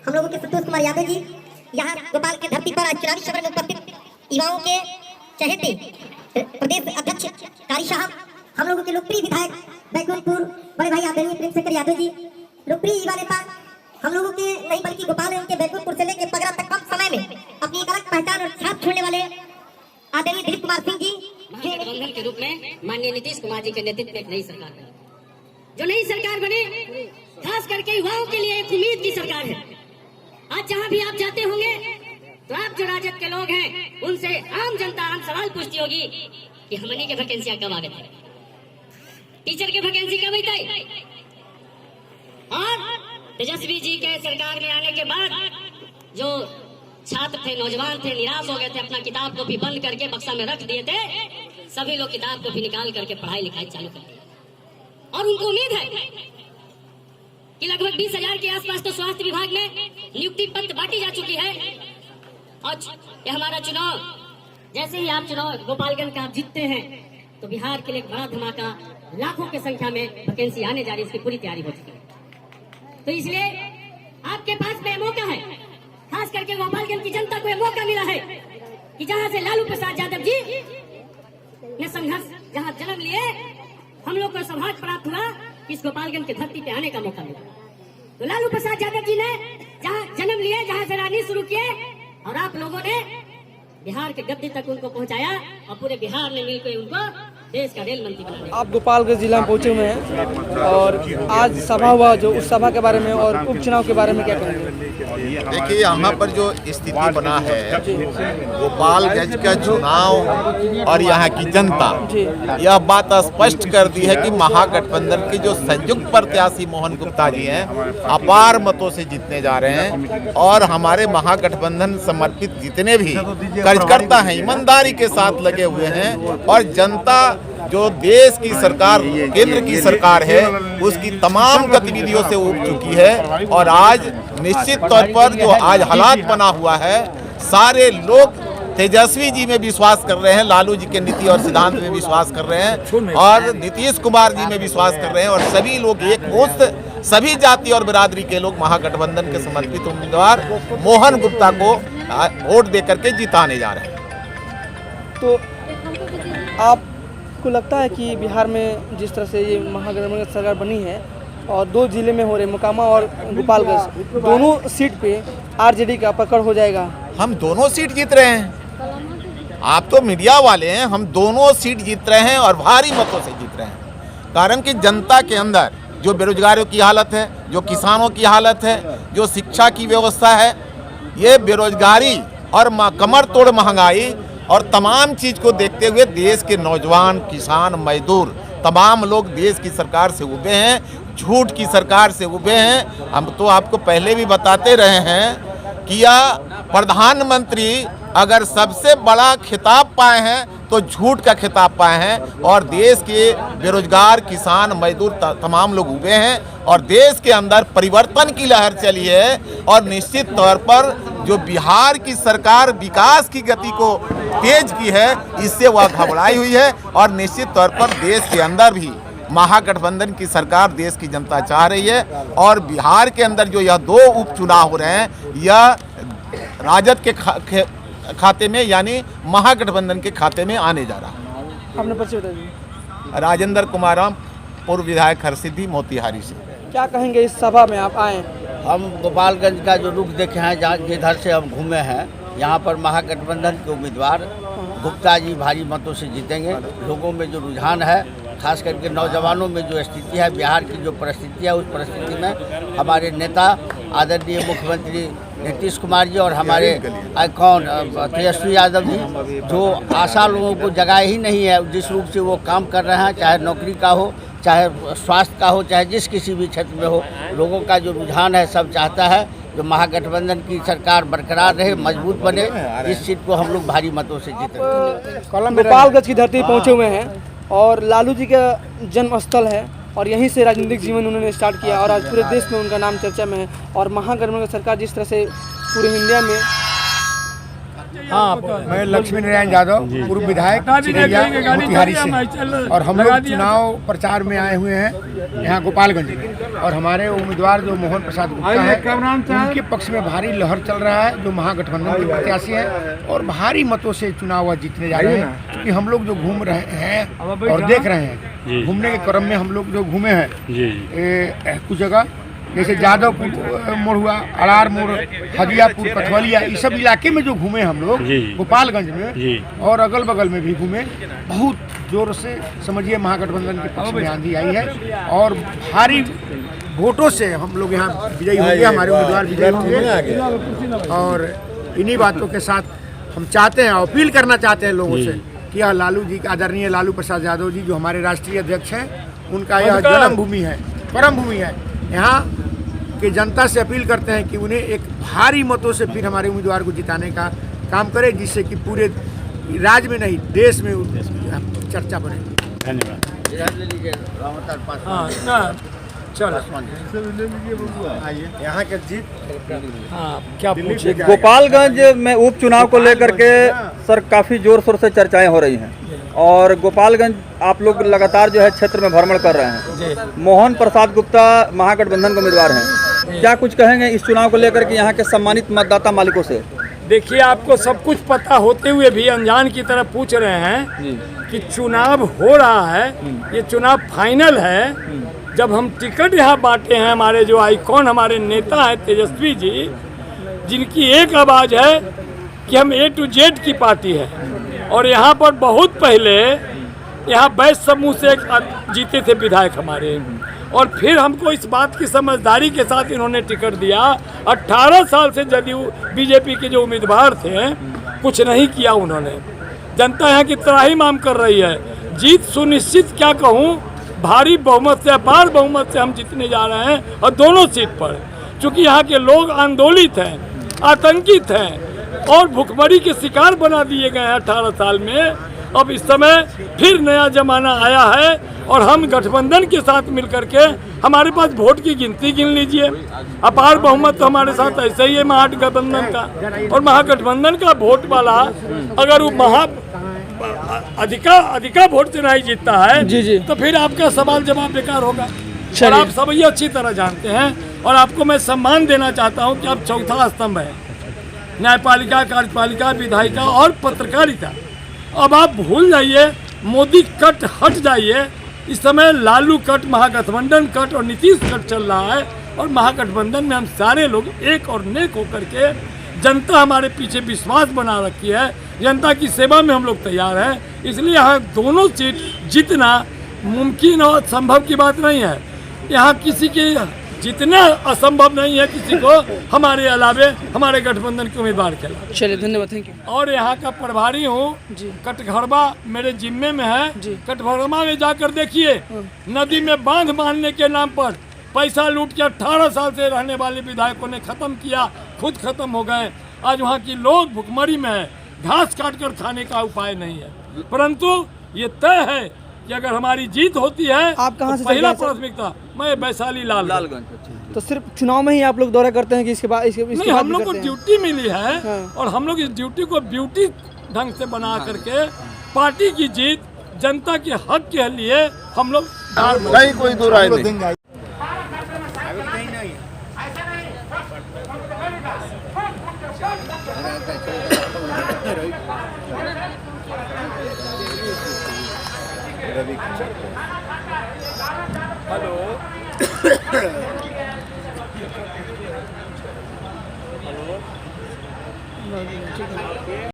हम लोगों के संतोष कुमार यादव जी यहाँ गोपाल की धरती पर आज चुनावी सभा में उपस्थित युवाओं के चहेते प्रदेश अध्यक्ष कारी साहब, हम लोगों के लोकप्रिय विधायक बैकुंठपुर बड़े भाई आदरणीय प्रेम शेखर यादव जी, लोकप्रिय युवा नेता हम लोगों के नहीं बल्कि गोपाल के बैकुंठपुर से लेकर पगरा तक कम समय में अपनी एक अलग पहचान और छाप छोड़ने वाले आदरणीय दिलीप कुमार सिंह जी महागठबंधन के रूप में माननीय नीतीश कुमार जी के नेतृत्व में एक नई सरकार बनी। जो नई सरकार बने खास करके युवाओं के लिए एक उम्मीद की सरकार है। आज जहाँ भी आप जाते होंगे तो आप जो राजद के लोग हैं उनसे आम जनता आम सवाल पूछती होगी कि हमनी के वैकेंसियां कब आ गए, टीचर के वैकेंसी कब आई। और तेजस्वी जी के सरकार में आने के बाद जो छात्र थे, नौजवान थे, निराश हो गए थे, अपना किताब कॉपी बंद करके बक्सा में रख दिए थे, सभी लोग किताब कॉपी निकाल करके पढ़ाई लिखाई चालू कर दी। और उनको उम्मीद है कि लगभग 20,000 के आसपास तो स्वास्थ्य विभाग में नियुक्ति पत्र बांटी जा चुकी है। और ये हमारा चुनाव, जैसे ही आप चुनाव गोपालगंज का जीतते हैं तो बिहार के लिए एक बड़ा धमाका, लाखों की संख्या में वैकेंसी आने जा रही है, इसकी पूरी तैयारी हो चुकी है। तो इसलिए आपके पास में मौका है, खास करके गोपालगंज की जनता को यह मौका मिला है कि जहां से लालू प्रसाद यादव जी ने संघर्ष जहां जन्म लिए, हम लोग को सौभाग्य प्राप्त हुआ कि इस गोपालगंज की धरती पे आने का मौका मिला। तो लालू प्रसाद यादव जी ने जहां जन्म लिए, जहां से राजनीति शुरू किए, और आप लोगों ने बिहार के गद्दी तक उनको पहुंचाया और पूरे बिहार ने मिलकर उनको देश का रेल मंत्री बनाया। आप गोपालगंज जिला में पहुंचे हुए हैं और आज सभा हुआ, जो उस सभा के बारे में और उपचुनाव के बारे में क्या कहेंगे? देखिए, यहाँ पर जो स्थिति बना है, गोपालगंज का चुनाव और यहाँ की जनता यह बात स्पष्ट कर दी है कि महागठबंधन के जो संयुक्त प्रत्याशी मोहन गुप्ता जी हैं अपार मतों से जीतने जा रहे हैं। और हमारे महागठबंधन समर्पित जितने भी कार्यकर्ता हैं ईमानदारी के साथ लगे हुए हैं, और जनता जो देश की सरकार, केंद्र की सरकार है, उसकी तमाम गतिविधियों से उब चुकी है। और आज निश्चित तौर पर जो आज हालात बना हुआ है, सारे लोग तेजस्वी जी में विश्वास कर रहे हैं, लालू जी के नीति और सिद्धांत में विश्वास कर रहे हैं, और नीतीश कुमार जी में विश्वास कर रहे हैं। और सभी लोग एक मुश्त, सभी जाति और बिरादरी के लोग महागठबंधन के समर्पित उम्मीदवार मोहन गुप्ता को वोट दे करके जिताने जा रहे हैं। तो आपको लगता है कि बिहार में जिस तरह से ये महागठबंधन सरकार बनी है और 2 जिले में हो रहे, मोकामा और गोपालगंज, दोनों सीट पे आरजेडी का पकड़ हो जाएगा? हम दोनों सीट जीत रहे हैं। आप तो मीडिया वाले हैं, हम दोनों सीट जीत रहे हैं और भारी मतों से जीत रहे हैं। कारण कि जनता के अंदर जो बेरोजगारों की हालत है, जो किसानों की हालत है, जो शिक्षा की व्यवस्था है, ये बेरोजगारी और कमर तोड़ महंगाई और तमाम चीज़ को देखते हुए देश के नौजवान, किसान, मजदूर, तमाम लोग देश की सरकार से उबे हैं, झूठ की सरकार से उबे हैं। हम तो आपको पहले भी बताते रहे हैं कि यह प्रधानमंत्री अगर सबसे बड़ा खिताब पाए हैं तो झूठ का खिताब पाए हैं। और देश के बेरोजगार, किसान, मजदूर तमाम लोग उबे हैं और देश के अंदर परिवर्तन की लहर चली है। और निश्चित तौर पर जो बिहार की सरकार विकास की गति को तेज की है, इससे वह घबराई हुई है। और निश्चित तौर पर देश के अंदर भी महागठबंधन की सरकार देश की जनता चाह रही है। और बिहार के अंदर जो यह 2 उपचुनाव हो रहे हैं, यह राजद के खाते में, यानी महागठबंधन के खाते में आने जा रहा है। आपने परिचय बता दीजिए। राजेंद्र कुमार, पूर्व विधायक हरसिद्धि मोतिहारी से। क्या कहेंगे इस सभा में आप आए? हम गोपालगंज का जो रुख देखे हैं, जहाँ जिधर से हम घूमे हैं, यहाँ पर महागठबंधन के उम्मीदवार गुप्ता जी भारी मतों से जीतेंगे। लोगों में जो रुझान है, खास करके नौजवानों में जो स्थिति है, बिहार की जो परिस्थिति है, उस परिस्थिति में हमारे नेता आदरणीय मुख्यमंत्री नीतीश कुमार जी और हमारे आइकॉन तेजस्वी यादव जी, जो आशा लोगों को जगाए ही नहीं है, जिस रूप से वो काम कर रहे हैं, चाहे नौकरी का हो, चाहे स्वास्थ्य का हो, चाहे जिस किसी भी क्षेत्र में हो, लोगों का जो रुझान है, सब चाहता है जो महागठबंधन की सरकार बरकरार रहे, मजबूत बने। इस सीट को हम लोग भारी मतों से जीतेंगे। गोपालगंज की धरती पहुँचे हुए हैं और लालू जी का जन्म स्थल है और यहीं से राजनीतिक जीवन उन्होंने स्टार्ट किया और आज पूरे देश में उनका नाम चर्चा में है। और महागठबंधन सरकार जिस तरह से पूरे इंडिया में हाँ, मैं लक्ष्मी नारायण यादव, पूर्व विधायक चिरैया मोतिहारी से, और हम लोग चुनाव प्रचार में आए हुए हैं यहाँ गोपालगंज में। और हमारे उम्मीदवार जो मोहन प्रसाद गुप्ता है, उनके पक्ष में भारी लहर चल रहा है, जो महागठबंधन के प्रत्याशी हैं, और भारी मतों से चुनाव जीतने जा रहे हैं। क्योंकि हम लोग जो घूम रहे हैं और देख रहे हैं, घूमने के क्रम में हम लोग जो घूमे हैं कुछ जगह, जैसे जादवपुर मोड़ हुआ, अड़ार मोड़, हदियापुर, कथवलिया, इस सब इलाके में जो घूमे हम लोग गोपालगंज में, और अगल बगल में भी घूमे, बहुत जोर से समझिए महागठबंधन के पक्ष में आंधी आई है, और भारी वोटों से हम लोग यहाँ विजयी होंगे, हमारे उम्मीदवार विजयी होंगे। और इन्हीं बातों के साथ हम चाहते हैं, अपील करना चाहते हैं लोगों से कि यह लालू जी, आदरणीय लालू प्रसाद यादव जी जो हमारे राष्ट्रीय अध्यक्ष हैं, उनका यह जन्मभूमि है, परम भूमि है। यहाँ के जनता से अपील करते हैं कि उन्हें एक भारी मतों से फिर हमारे उम्मीदवार को जिताने का काम करे, जिससे कि पूरे राज्य में नहीं देश में चर्चा बने। धन्यवाद। यहाँ के जीत क्या पूछे? गोपालगंज में उपचुनाव को लेकर के सर काफ़ी जोर शोर से चर्चाएं हो रही हैं, और गोपालगंज आप लोग लगातार जो है क्षेत्र में भ्रमण कर रहे हैं। मोहन प्रसाद गुप्ता महागठबंधन के उम्मीदवार हैं, क्या कुछ कहेंगे इस चुनाव को लेकर के यहाँ के सम्मानित मतदाता मालिकों से? देखिए, आपको सब कुछ पता होते हुए भी अनजान की तरह पूछ रहे हैं कि चुनाव हो रहा है, ये चुनाव फाइनल है। जब हम टिकट यहाँ बांटे हैं, हमारे जो आइकॉन, हमारे नेता हैं तेजस्वी जी, जिनकी एक आवाज़ है कि हम A to Z की पार्टी है, और यहाँ पर बहुत पहले यहाँ वैश्य समूह से एक जीते थे विधायक हमारे, और फिर हमको इस बात की समझदारी के साथ इन्होंने टिकट दिया। 18 साल से जदयू बीजेपी के जो उम्मीदवार थे, कुछ नहीं किया उन्होंने। जनता यहाँ की त्राही मांग कर रही है, जीत सुनिश्चित क्या कहूँ, भारी बहुमत से, अपार बहुमत से हम जीतने जा रहे हैं, और दोनों सीट पर। चूँकि यहाँ के लोग आंदोलित हैं, आतंकित हैं, और भुखमरी के शिकार बना दिए गए हैं 18 साल में। अब इस समय फिर नया जमाना आया है, और हम गठबंधन के साथ मिलकर के, हमारे पास वोट की गिनती गिन लीजिए, अपार बहुमत तो हमारे साथ ऐसे ही है महागठबंधन का। और महागठबंधन का वोट वाला अगर वो अधिका वोट से नहीं जीतता है, तो फिर आपका सवाल जवाब बेकार होगा। और आप सब ये अच्छी तरह जानते हैं, और आपको मैं सम्मान देना चाहता हूँ कि आप चौथा स्तंभ है, न्यायपालिका, कार्यपालिका, विधायिका और पत्रकारिता। अब आप भूल जाइए, मोदी कट हट जाइए। इस समय लालू कट, महागठबंधन कट और नीतीश कट चल रहा है, और महागठबंधन में हम सारे लोग एक और नेक होकर के, जनता हमारे पीछे विश्वास बना रखी है, जनता की सेवा में हम लोग तैयार हैं। इसलिए यहाँ दोनों सीट जीतना मुमकिन और संभव की बात नहीं है। यहाँ किसी के जितना असंभव नहीं है किसी को हमारे अलावे हमारे गठबंधन के उम्मीदवार के अलावा। चलिए, धन्यवाद, थैंक यू। और यहाँ का प्रभारी हूँ, कटघड़वा मेरे जिम्मे में है। कटघड़वा में जाकर देखिए, नदी में बांध बांधने के नाम पर पैसा लूट के 18 साल से रहने वाले विधायकों ने खत्म किया, खुद खत्म हो गए। आज वहाँ के लोग भुखमरी में है, घास काट कर खाने का उपाय नहीं है। परंतु ये तय है कि अगर हमारी जीत होती है, आप कहाँ से पहला प्राथमिकता मैं वैशाली लालगंज। तो सिर्फ चुनाव में ही आप लोग दौरा करते हैं कि इसके बाद नहीं, हम लोग को ड्यूटी मिली है। और हम लोग इस ड्यूटी को ब्यूटी ढंग से बना करके पार्टी की जीत, जनता के हक के लिए हम लोग नहीं, कोई दो राय नहीं। हेलो।